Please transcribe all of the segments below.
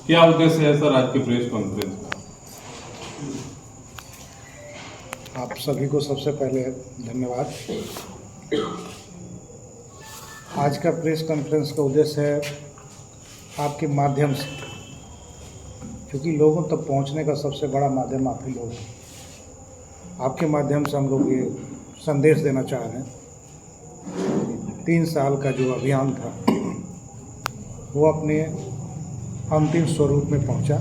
क्या उद्देश्य है सर आज के प्रेस कॉन्फ्रेंस का? आप सभी को सबसे पहले धन्यवाद। आज का प्रेस कॉन्फ्रेंस का उद्देश्य है आपके माध्यम से, क्योंकि लोगों तक पहुंचने का सबसे बड़ा माध्यम आप ही लोग हैं। आपके माध्यम से हम लोग ये संदेश देना चाह रहे हैं। 3 साल का जो अभियान था वो अपने अंतिम स्वरूप में पहुंचा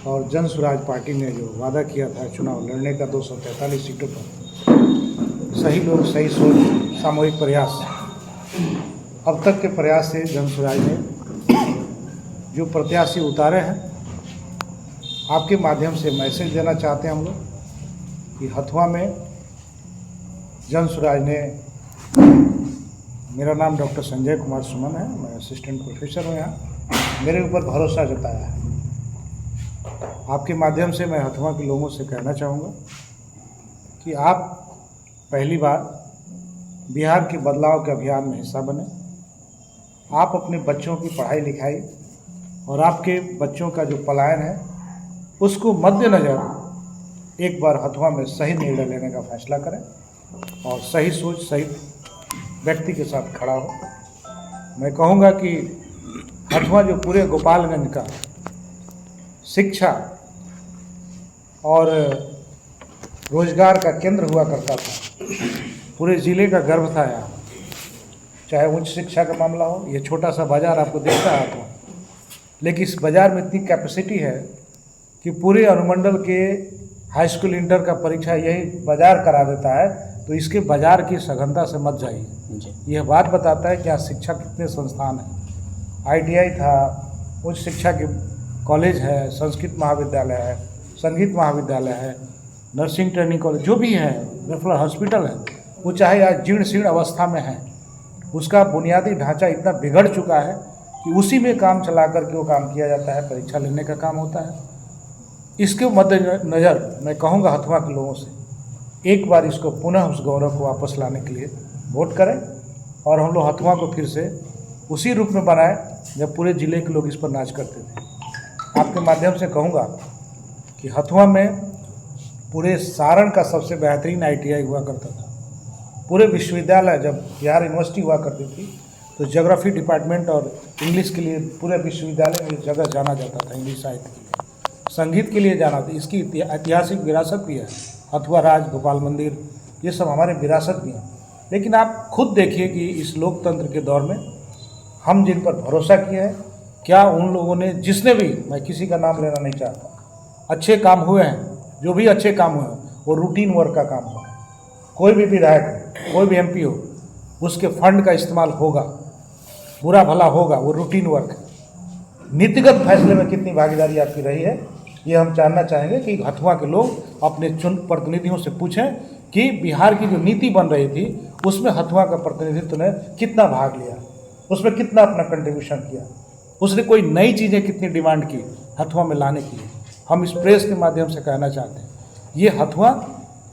और जन स्वराज पार्टी ने जो वादा किया था चुनाव लड़ने का 243 सीटों पर, सही लोग सही सोच सामूहिक प्रयास, अब तक के प्रयास से जन स्वराज ने जो प्रत्याशी उतारे हैं, आपके माध्यम से मैसेज देना चाहते हैं हम लोग कि हथुआ में जन स्वराज ने, मेरा नाम डॉक्टर संजय कुमार सुमन है, मैं असिस्टेंट प्रोफेसर हूँ यहाँ, मेरे ऊपर भरोसा जताया है। आपके माध्यम से मैं हथुआ के लोगों से कहना चाहूँगा कि आप पहली बार बिहार के बदलाव के अभियान में हिस्सा बने। आप अपने बच्चों की पढ़ाई लिखाई और आपके बच्चों का जो पलायन है उसको मद्देनज़र एक बार हथुआ में सही निर्णय लेने का फैसला करें और सही सोच सही व्यक्ति के साथ खड़ा हो। मैं कहूँगा कि हथुआ जो पूरे गोपालगंज का शिक्षा और रोजगार का केंद्र हुआ करता था, पूरे ज़िले का गर्व था यहाँ, चाहे उच्च शिक्षा का मामला हो। ये छोटा सा बाज़ार आपको दिखता है हथुआ, लेकिन इस बाज़ार में इतनी कैपेसिटी है कि पूरे अनुमंडल के हाई स्कूल इंटर का परीक्षा यही बाज़ार करा देता है। तो इसके बाज़ार की सघनता से मत जाइए, यह बात बताता है कि यहाँ शिक्षा कितने संस्थान हैं। ITI था, उच्च शिक्षा के कॉलेज है, संस्कृत महाविद्यालय है, संगीत महाविद्यालय है, नर्सिंग ट्रेनिंग कॉलेज जो भी है, रेफरल हॉस्पिटल है, वो चाहे आज जीर्ण शीर्ण अवस्था में है, उसका बुनियादी ढांचा इतना बिगड़ चुका है कि उसी में काम चला करके वो काम किया जाता है, परीक्षा लेने का काम होता है। इसके मद्देनज़र मैं कहूँगा हथुआ के लोगों से एक बार इसको पुनः उस गौरव को वापस लाने के लिए वोट करें और हम लोग हथुआ को फिर से उसी रूप में बनाएं जब पूरे ज़िले के लोग इस पर नाच करते थे। आपके माध्यम से कहूँगा कि हथुआ में पूरे सारण का सबसे बेहतरीन ITI हुआ करता था। पूरे विश्वविद्यालय, जब बिहार यूनिवर्सिटी हुआ करती थी तो ज्योग्राफी डिपार्टमेंट और इंग्लिश के लिए पूरे विश्वविद्यालय में जगह जाना जाता था, इंग्लिश साहित्य के लिए, संगीत के लिए जाना था। इसकी ऐतिहासिक विरासत भी है, हथुआ राज, गोपाल मंदिर, ये सब हमारे विरासत भी हैं। लेकिन आप खुद देखिए कि इस लोकतंत्र के दौर में हम जिन पर भरोसा किया है, क्या उन लोगों ने, जिसने भी, मैं किसी का नाम लेना नहीं चाहता, अच्छे काम हुए हैं, जो भी अच्छे काम हुए हैं वो रूटीन वर्क का काम हुआ है। कोई भी विधायक हो, कोई भी MP हो, उसके फंड का इस्तेमाल होगा, बुरा भला होगा, वो रूटीन वर्क है। नीतिगत फैसले में कितनी भागीदारी आपकी रही है, ये हम जानना चाहेंगे कि हथुआ के लोग अपने चुन प्रतिनिधियों से पूछें कि बिहार की जो नीति बन रही थी उसमें हथुआ का प्रतिनिधित्व ने कितना भाग लिया, उसमें कितना अपना कंट्रीब्यूशन किया, उसने कोई नई चीज़ें कितनी डिमांड की हथुआ में लाने की। हम इस प्रेस के माध्यम से कहना चाहते हैं, ये हथुआ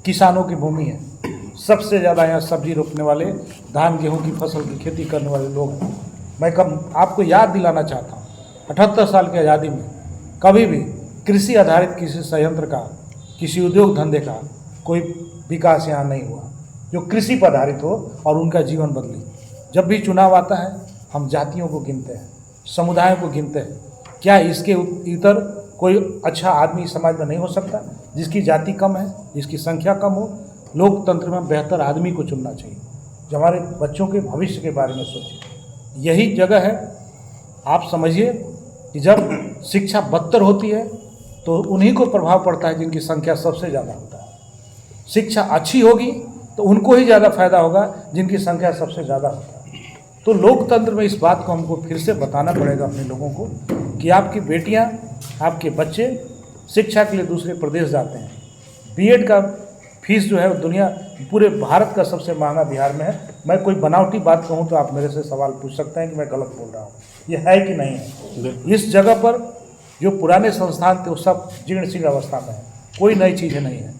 किसानों की भूमि है। सबसे ज़्यादा यहाँ सब्जी रोपने वाले, धान गेहूँ की फसल की खेती करने वाले लोग हैं। मैं आपको याद दिलाना चाहता हूँ, 78 साल की आज़ादी में कभी भी कृषि आधारित किसी संयंत्र का, किसी उद्योग धंधे का कोई विकास यहाँ नहीं हुआ जो कृषि पर आधारित हो और उनका जीवन बदले। जब भी चुनाव आता है हम जातियों को गिनते हैं, समुदायों को गिनते हैं। क्या इसके इतर कोई अच्छा आदमी समाज में नहीं हो सकता जिसकी जाति कम है, जिसकी संख्या कम हो? लोकतंत्र में बेहतर आदमी को चुनना चाहिए जो हमारे बच्चों के भविष्य के बारे में सोचे। यही जगह है, आप समझिए कि जब शिक्षा बदतर होती है तो उन्हीं को प्रभाव पड़ता है जिनकी संख्या सबसे ज़्यादा होता है। शिक्षा अच्छी होगी तो उनको ही ज़्यादा फायदा होगा जिनकी संख्या सबसे ज़्यादा होता है। तो लोकतंत्र में इस बात को हमको फिर से बताना पड़ेगा अपने लोगों को कि आपकी बेटियां, आपके बच्चे शिक्षा के लिए दूसरे प्रदेश जाते हैं। B.Ed का फीस जो है दुनिया, पूरे भारत का सबसे महंगा बिहार में है। मैं कोई बनावटी बात कहूँ तो आप मेरे से सवाल पूछ सकते हैं कि मैं गलत बोल रहा हूँ, ये है कि नहीं है। इस जगह पर जो पुराने संस्थान थे वो सब जीर्ण शीर्ण अवस्था में है, कोई नई चीज़ें नहीं है।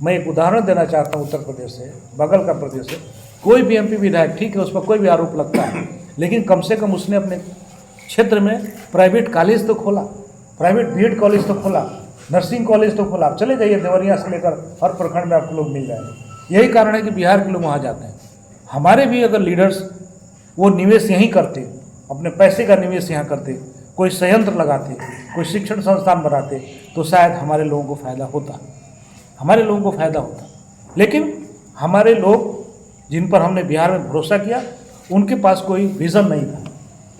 मैं एक उदाहरण देना चाहता हूँ उत्तर प्रदेश से, बगल का प्रदेश है। कोई भी एमपी विधायक, ठीक है, उस पर कोई भी आरोप लगता है, लेकिन कम से कम उसने अपने क्षेत्र में प्राइवेट कॉलेज तो खोला, प्राइवेट बीएड कॉलेज तो खोला, नर्सिंग कॉलेज तो खोला। आप चले जाइए देवरिया से लेकर हर प्रखंड में आपको लोग मिल जाएंगे। यही कारण है कि बिहार के लोग वहाँ जाते हैं। हमारे भी अगर लीडर्स वो निवेश यहीं करते, अपने पैसे का निवेश यहाँ करते, कोई संयंत्र लगाते, कोई शिक्षण संस्थान बनाते, तो शायद हमारे लोगों को फायदा होता, हमारे लोगों को फायदा होता। लेकिन हमारे लोग जिन पर हमने बिहार में भरोसा किया, उनके पास कोई विज़न नहीं था,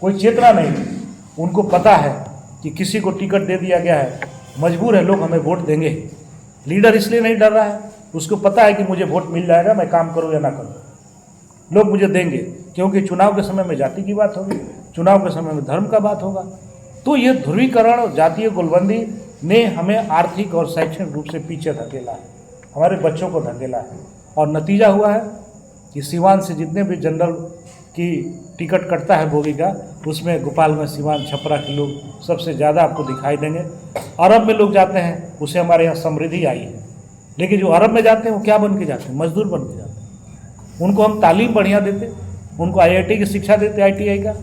कोई चेतना नहीं थी। उनको पता है कि किसी को टिकट दे दिया गया है, मजबूर है लोग हमें वोट देंगे। लीडर इसलिए नहीं डर रहा है, उसको पता है कि मुझे वोट मिल जाएगा, मैं काम करूँ या ना करूँ, लोग मुझे देंगे, क्योंकि चुनाव के समय में जाति की बात होगी, चुनाव के समय में धर्म का बात होगा। तो ये ध्रुवीकरण और जातीय गोलबंदी ने हमें आर्थिक और शैक्षणिक रूप से पीछे धकेला है, हमारे बच्चों को धकेला है। और नतीजा हुआ है कि सीवान से जितने भी जनरल की टिकट कटता है बोगी का, उसमें गोपालगंज, सीवान, छपरा के लोग सबसे ज़्यादा आपको दिखाई देंगे। अरब में लोग जाते हैं, उससे हमारे यहाँ समृद्धि आई है, लेकिन जो अरब में जाते हैं वो क्या बन के जाते हैं? मजदूर बन के जाते हैं। उनको हम तालीम बढ़िया देते, उनको आईआईटी की शिक्षा देते, आईटीआई का,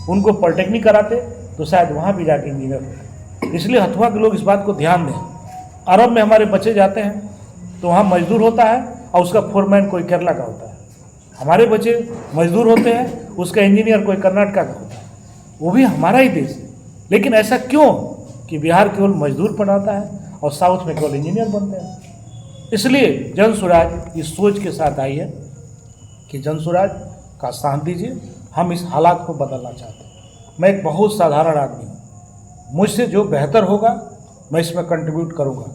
उनको पॉलिटेक्निक कराते, तो शायद वहाँ भी जाके इंजीनियर होते। इसलिए हथुआ के लोग इस बात को ध्यान दें। अरब में हमारे बच्चे जाते हैं तो वहाँ मजदूर होता है और उसका फोरमैन कोई केरला का होता है। हमारे बच्चे मजदूर होते हैं, उसका इंजीनियर कोई कर्नाटक का होता है, वो भी हमारा ही देश है। लेकिन ऐसा क्यों कि बिहार केवल मजदूर बनाता है और साउथ में केवल इंजीनियर बनते हैं? इसलिए जन स्वराज इस सोच के साथ आई है कि जन स्वराज का साथ दीजिए, हम इस हालात को बदलना चाहते हैं। मैं एक बहुत साधारण आदमी हूँ, मुझसे जो बेहतर होगा मैं इसमें कंट्रीब्यूट करूँगा।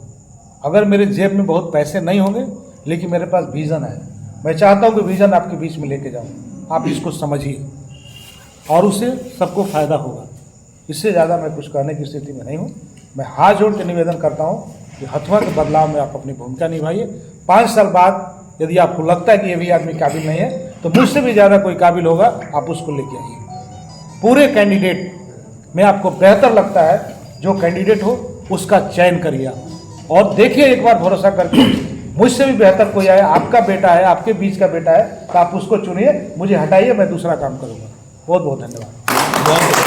अगर मेरे जेब में बहुत पैसे नहीं होंगे, लेकिन मेरे पास विज़न है, मैं चाहता हूँ कि विज़न आपके बीच में लेके जाऊँ, आप इसको समझिए और उससे सबको फायदा होगा। इससे ज़्यादा मैं कुछ कहने की स्थिति में नहीं हूँ। मैं हाथ जोड़ के निवेदन करता हूँ कि हथुआ के बदलाव में आप अपनी भूमिका निभाइए। 5 साल बाद यदि आपको लगता है कि ये भी आदमी काबिल नहीं है, तो मुझसे भी ज़्यादा कोई काबिल होगा, आप उसको लेके आइए। पूरे कैंडिडेट में आपको बेहतर लगता है, जो कैंडिडेट हो उसका चयन करिए आप, और देखिए एक बार भरोसा करके, मुझसे भी बेहतर कोई आए, आपका बेटा है, आपके बीच का बेटा है, तो आप उसको चुनिए, मुझे हटाइए, मैं दूसरा काम करूँगा। बहुत बहुत धन्यवाद।